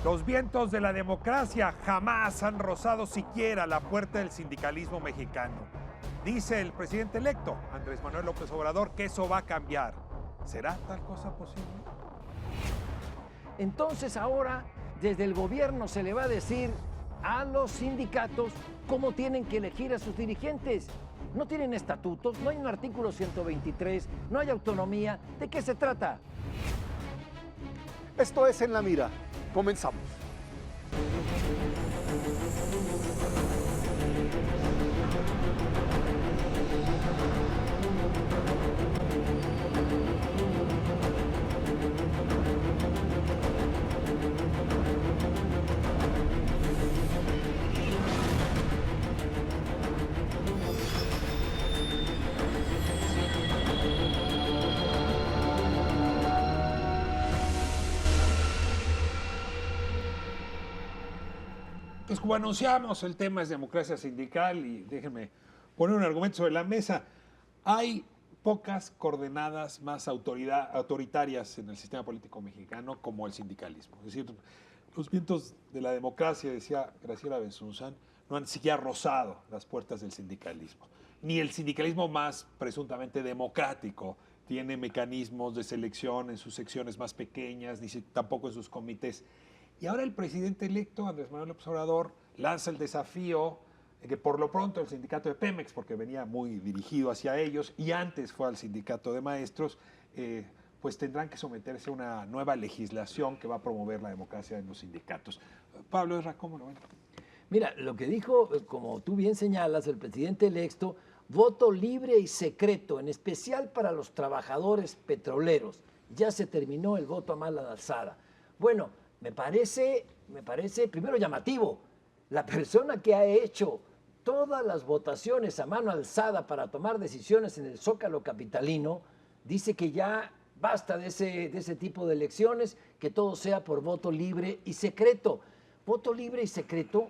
Los vientos de la democracia jamás han rozado siquiera la puerta del sindicalismo mexicano. Dice el presidente electo, Andrés Manuel López Obrador, que eso va a cambiar. ¿Será tal cosa posible? Entonces ahora, desde el gobierno se le va a decir a los sindicatos cómo tienen que elegir a sus dirigentes. No tienen estatutos, no hay un artículo 123, no hay autonomía. ¿De qué se trata? Esto es En la Mira. Comenzamos. Pues como anunciamos, el tema es democracia sindical y déjenme poner un argumento sobre la mesa. Hay pocas coordenadas más autoritarias en el sistema político mexicano como el sindicalismo. Es decir, los vientos de la democracia, decía Graciela Bensunzán, no han siquiera rozado las puertas del sindicalismo. Ni el sindicalismo más presuntamente democrático tiene mecanismos de selección en sus secciones más pequeñas, ni tampoco en sus comités. Y ahora el presidente electo, Andrés Manuel López Obrador, lanza el desafío de que por lo pronto el sindicato de Pemex, porque venía muy dirigido hacia ellos, y antes fue al sindicato de maestros, pues tendrán que someterse a una nueva legislación que va a promover la democracia en los sindicatos. Pablo Herrera, ¿cómo lo ven? Mira, lo que dijo, como tú bien señalas, el presidente electo, voto libre y secreto, en especial para los trabajadores petroleros. Ya se terminó el voto a mala alzada. Bueno, me parece primero llamativo. La persona que ha hecho todas las votaciones a mano alzada para tomar decisiones en el Zócalo capitalino, dice que ya basta de ese tipo de elecciones, que todo sea por voto libre y secreto. Voto libre y secreto,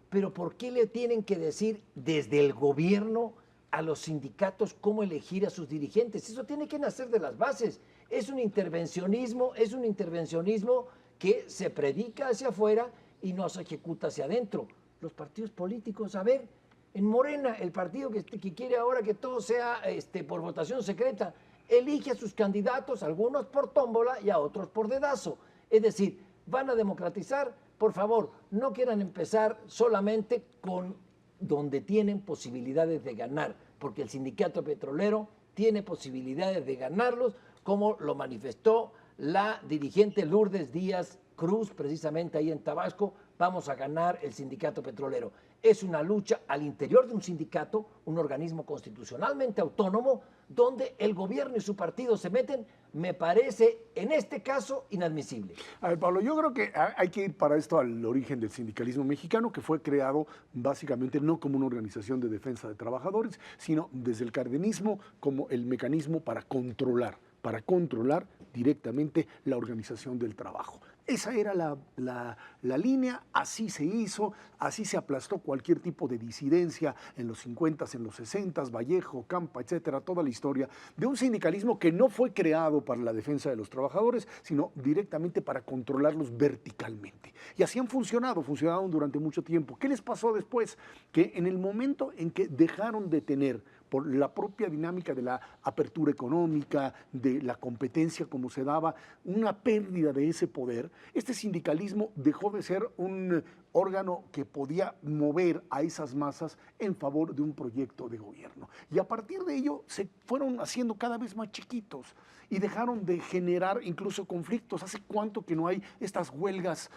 pero ¿por qué le tienen que decir desde el gobierno a los sindicatos cómo elegir a sus dirigentes? Eso tiene que nacer de las bases. Es un intervencionismo que se predica hacia afuera y no se ejecuta hacia adentro. Los partidos políticos, a ver, en Morena, el partido que quiere ahora que todo sea por votación secreta, elige a sus candidatos, algunos por tómbola y a otros por dedazo. Es decir, van a democratizar. Por favor, no quieran empezar solamente con donde tienen posibilidades de ganar, porque el sindicato petrolero tiene posibilidades de ganarlos, como lo manifestó la dirigente Lourdes Díaz Cruz, precisamente ahí en Tabasco. Vamos a ganar el sindicato petrolero. Es una lucha al interior de un sindicato, un organismo constitucionalmente autónomo, donde el gobierno y su partido se meten. Me parece, en este caso, inadmisible. A ver, Pablo, yo creo que hay que ir para esto al origen del sindicalismo mexicano, que fue creado básicamente no como una organización de defensa de trabajadores, sino desde el cardenismo como el mecanismo para controlar directamente la organización del trabajo. Esa era la línea, así se hizo, así se aplastó cualquier tipo de disidencia en los 50s, en los 60s, Vallejo, Campa, etcétera, toda la historia de un sindicalismo que no fue creado para la defensa de los trabajadores, sino directamente para controlarlos verticalmente. Y así funcionaron durante mucho tiempo. ¿Qué les pasó después? Que en el momento en que dejaron de tener, por la propia dinámica de la apertura económica, de la competencia como se daba, una pérdida de ese poder, este sindicalismo dejó de ser un órgano que podía mover a esas masas en favor de un proyecto de gobierno. Y a partir de ello se fueron haciendo cada vez más chiquitos y dejaron de generar incluso conflictos. ¿Hace cuánto que no hay estas huelgas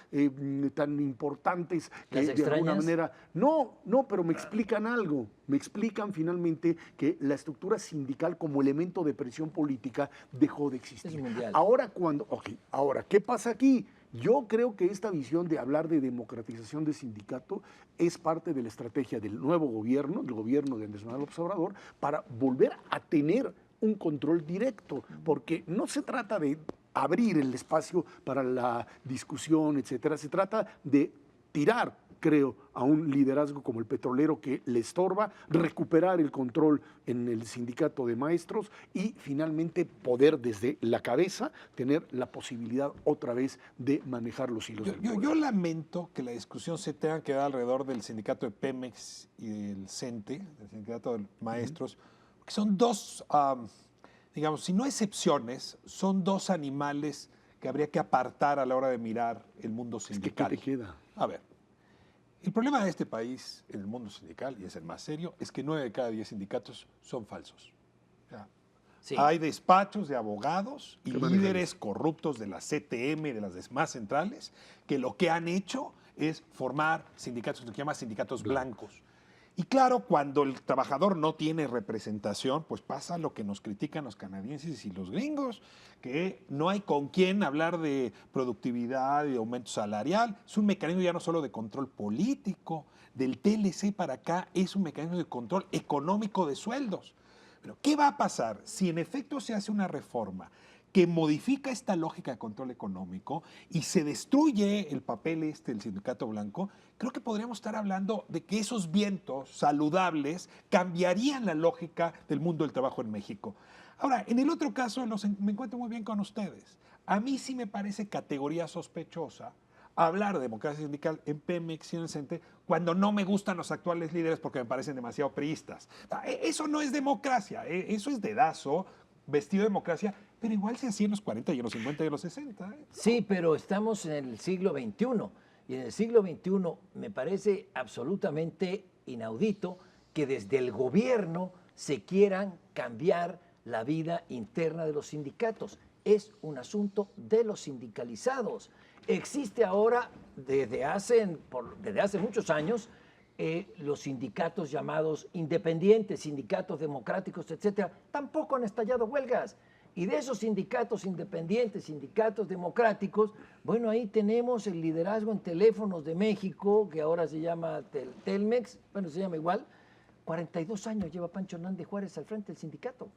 tan importantes que de alguna manera... No, pero me explican algo. Me explican finalmente que la estructura sindical como elemento de presión política dejó de existir. Ahora, ¿qué pasa aquí? Yo creo que esta visión de hablar de democratización del sindicato es parte de la estrategia del nuevo gobierno, del gobierno de Andrés Manuel López Obrador, para volver a tener un control directo, porque no se trata de abrir el espacio para la discusión, etcétera, se trata de tirar creo, a un liderazgo como el petrolero que le estorba, recuperar el control en el sindicato de maestros y finalmente poder desde la cabeza tener la posibilidad otra vez de manejar los hilos del poder. Yo lamento que la discusión se tenga que dar alrededor del sindicato de Pemex y del CENTE, del sindicato de maestros, que son dos, digamos, si no excepciones, son dos animales que habría que apartar a la hora de mirar el mundo sindical. ¿Qué te queda? A ver, el problema de este país en el mundo sindical, y es el más serio, es que 9 de cada 10 sindicatos son falsos. O sea, Sí. hay despachos de abogados y ¿Qué manejan? líderes corruptos de la CTM, de las demás centrales, que lo que han hecho es formar sindicatos, lo que llama sindicatos blancos. Y claro, cuando el trabajador no tiene representación, pues pasa lo que nos critican los canadienses y los gringos, que no hay con quién hablar de productividad y de aumento salarial. Es un mecanismo ya no solo de control político, del TLC para acá es un mecanismo de control económico de sueldos. Pero, ¿qué va a pasar si en efecto se hace una reforma que modifica esta lógica de control económico y se destruye el papel del sindicato blanco? Creo que podríamos estar hablando de que esos vientos saludables cambiarían la lógica del mundo del trabajo en México. Ahora, en el otro caso, me encuentro muy bien con ustedes. A mí sí me parece categoría sospechosa hablar de democracia sindical en Pemex y en el CENTE cuando no me gustan los actuales líderes porque me parecen demasiado priistas. Eso no es democracia, eso es dedazo, vestido de democracia, pero igual se hacía en los 40 y en los 50 y en los 60. Sí, pero estamos en el siglo XXI y en el siglo XXI me parece absolutamente inaudito que desde el gobierno se quieran cambiar la vida interna de los sindicatos. Es un asunto de los sindicalizados. Existe ahora, desde hace muchos años, los sindicatos llamados independientes, sindicatos democráticos, etcétera, tampoco han estallado huelgas. Y de esos sindicatos independientes, sindicatos democráticos, bueno, ahí tenemos el liderazgo en Teléfonos de México, que ahora se llama Telmex, bueno, se llama igual. 42 años lleva Pancho Hernández Juárez al frente del sindicato.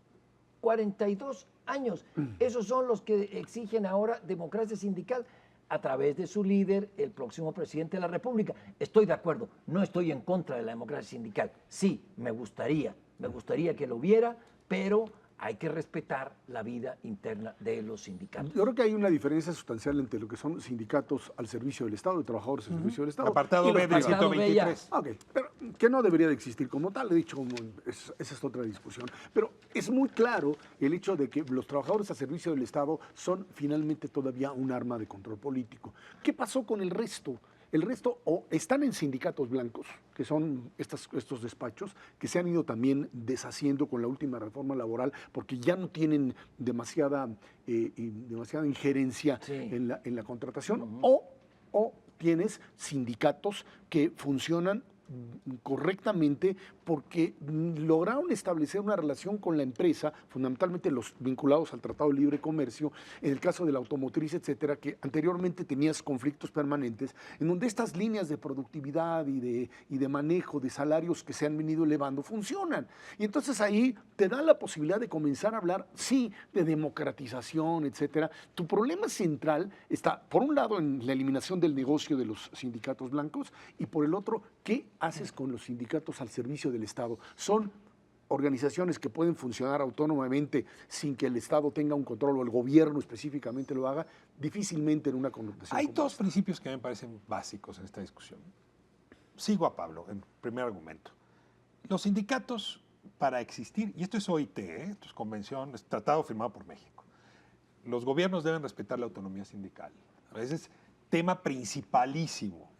42 años. Esos son los que exigen ahora democracia sindical a través de su líder, el próximo presidente de la República. Estoy de acuerdo, no estoy en contra de la democracia sindical. Sí, me gustaría que lo hubiera, pero hay que respetar la vida interna de los sindicatos. Yo creo que hay una diferencia sustancial entre lo que son sindicatos al servicio del Estado, de trabajadores al servicio del Estado. Apartado y los B del Apartado B ya. 123. Ok, pero que no debería de existir como tal, he dicho, esa es otra discusión. Pero es muy claro el hecho de que los trabajadores al servicio del Estado son finalmente todavía un arma de control político. ¿Qué pasó con el resto? El resto o están en sindicatos blancos, que son estos despachos, que se han ido también deshaciendo con la última reforma laboral, porque ya no tienen demasiada injerencia Sí. en la contratación, o tienes sindicatos que funcionan correctamente porque lograron establecer una relación con la empresa, fundamentalmente los vinculados al Tratado de Libre Comercio, en el caso de la automotriz, etcétera, que anteriormente tenías conflictos permanentes, en donde estas líneas de productividad y de manejo de salarios que se han venido elevando funcionan. Y entonces ahí te da la posibilidad de comenzar a hablar, sí, de democratización, etcétera. Tu problema central está, por un lado, en la eliminación del negocio de los sindicatos blancos y por el otro, ¿qué haces con los sindicatos al servicio del Estado? Son organizaciones que pueden funcionar autónomamente sin que el Estado tenga un control o el gobierno específicamente lo haga, difícilmente en una connotación. Hay dos principios que me parecen básicos en esta discusión. Sigo a Pablo en primer argumento. Los sindicatos, para existir, y esto es OIT, esto es convención, es tratado firmado por México, los gobiernos deben respetar la autonomía sindical. Ese es tema principalísimo.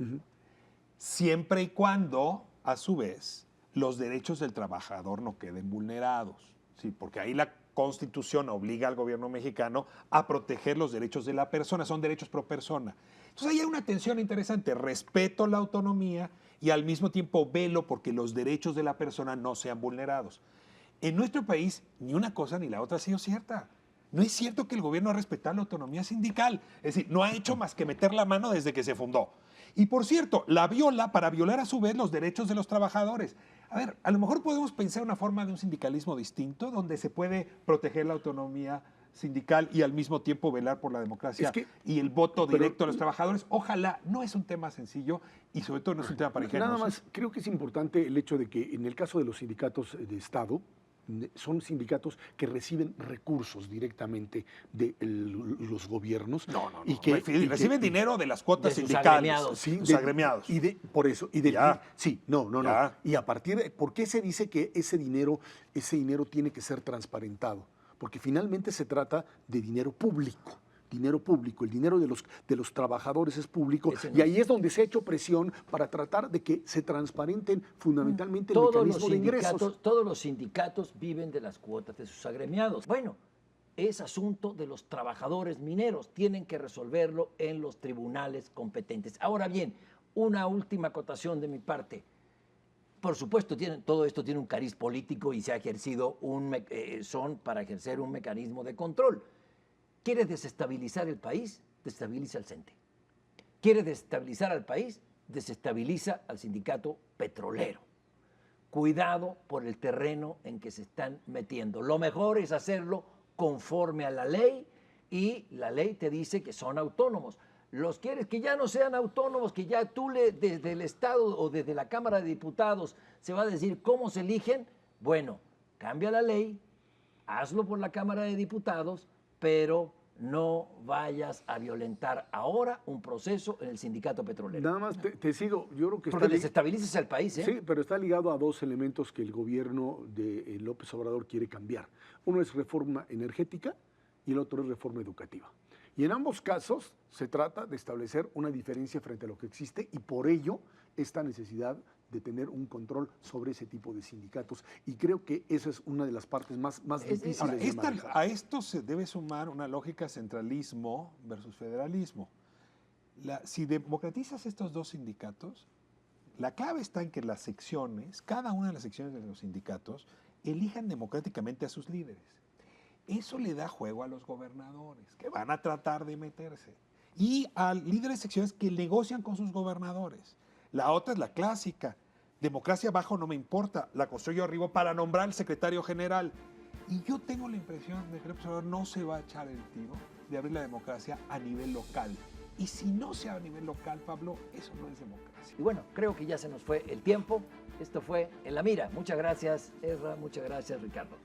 Siempre y cuando, a su vez, los derechos del trabajador no queden vulnerados. ¿Sí? Porque ahí la Constitución obliga al gobierno mexicano a proteger los derechos de la persona, son derechos pro persona. Entonces ahí hay una tensión interesante, respeto la autonomía y al mismo tiempo velo porque los derechos de la persona no sean vulnerados. En nuestro país ni una cosa ni la otra ha sido cierta. No es cierto que el gobierno ha respetado la autonomía sindical, es decir, no ha hecho más que meter la mano desde que se fundó. Y por cierto, la viola para violar a su vez los derechos de los trabajadores. A ver, a lo mejor podemos pensar una forma de un sindicalismo distinto donde se puede proteger la autonomía sindical y al mismo tiempo velar por la democracia Es que- y el voto pero- directo a los trabajadores. Ojalá, no es un tema sencillo y sobre todo no es un tema para ingenuos. Nada más, creo que es importante el hecho de que en el caso de los sindicatos de Estado, son sindicatos que reciben recursos directamente de los gobiernos. No, no, no. Y que, Reciben dinero de las cuotas de sus sindicales. agremiados. Sí, sus de- agremiados. Y por eso. Y Ya. sí, no. Ya. Y a partir de. ¿Por qué se dice que ese dinero tiene que ser transparentado? Porque finalmente se trata de dinero público. Dinero público, el dinero de los trabajadores es público, Ese no y es. ahí es donde se ha hecho presión para tratar de que se transparenten fundamentalmente el Todos los, mecanismo de ingresos. todos los sindicatos viven de las cuotas de sus agremiados. Bueno, es asunto de los trabajadores mineros. Tienen que resolverlo en los tribunales competentes. Ahora bien, una última acotación de mi parte. Por supuesto, todo esto tiene un cariz político y se ha ejercido son para ejercer un mecanismo de control. ¿Quieres desestabilizar el país? Desestabiliza al CENTE. ¿Quieres desestabilizar al país? Desestabiliza al sindicato petrolero. Cuidado por el terreno en que se están metiendo. Lo mejor es hacerlo conforme a la ley, y la ley te dice que son autónomos. Los quieres que ya no sean autónomos, que ya desde el Estado o desde la Cámara de Diputados se va a decir cómo se eligen. Bueno, cambia la ley, hazlo por la Cámara de Diputados, pero no vayas a violentar ahora un proceso en el sindicato petrolero. Nada más te sigo, yo creo que Porque está desestabilizas al país, ¿eh? Sí, pero está ligado a dos elementos que el gobierno de López Obrador quiere cambiar. Uno es reforma energética y el otro es reforma educativa. Y en ambos casos se trata de establecer una diferencia frente a lo que existe, y por ello esta necesidad de tener un control sobre ese tipo de sindicatos. Y creo que esa es una de las partes más difíciles Ahora, de manejar. a esto se debe sumar una lógica centralismo versus federalismo. Si democratizas estos dos sindicatos, la clave está en que las secciones, cada una de las secciones de los sindicatos, elijan democráticamente a sus líderes. Eso le da juego a los gobernadores, que van a tratar de meterse, y a líderes de secciones que negocian con sus gobernadores. La otra es la clásica: democracia abajo no me importa, la construyo arriba para nombrar al secretario general. Y yo tengo la impresión de que López Obrador no se va a echar el tiro de abrir la democracia a nivel local. Y si no sea a nivel local, Pablo, eso no es democracia. Y bueno, creo que ya se nos fue el tiempo. Esto fue En la Mira. Muchas gracias, Ezra. Muchas gracias, Ricardo.